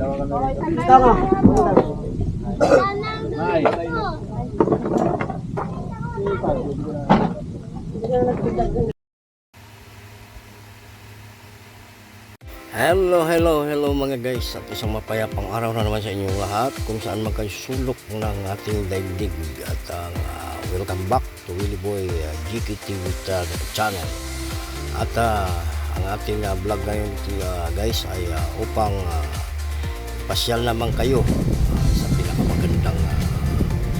Tama. Hello mga guys, at isang mapayapang araw na naman sa inyong lahat kung saan magkasulok ng ating daigdig at welcome back to Willie Boy GKTV channel. At ang ating vlog ngayon guys ay upang pasyal naman kayo sa pinakamagandang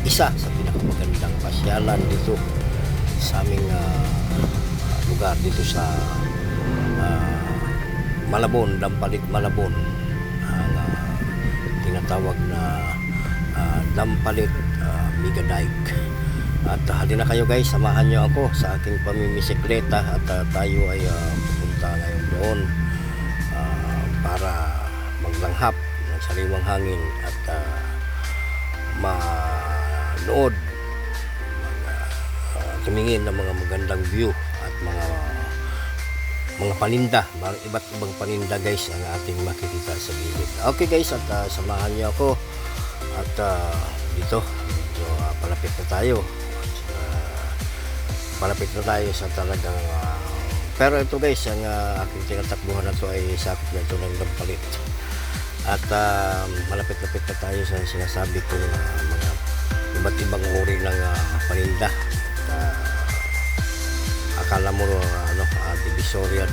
isa sa pinakamagandang pasyalan dito sa aming lugar dito sa Malabon, Dampalit Malabon, ang tinatawag na Dampalit Mega Dike. At halina kayo guys, samahan nyo ako sa aking pamimisikleta at tayo ay pupunta ngayon doon para maglanghap ng sariwang hangin at manood, tumingin ng mga magandang view at mga paninda, iba't ibang paninda guys ang ating makikita sa gilid. Okay guys, at samahan niyo ako at dito palapit na tayo sa talagang pero ito guys, ang aking tinatakbuhan na to ay sakop na ito ng Dampalit at malapit-lapit na tayo sa sinasabi kong mga iba't ibang uri ng paninda. Akala mo Divisoria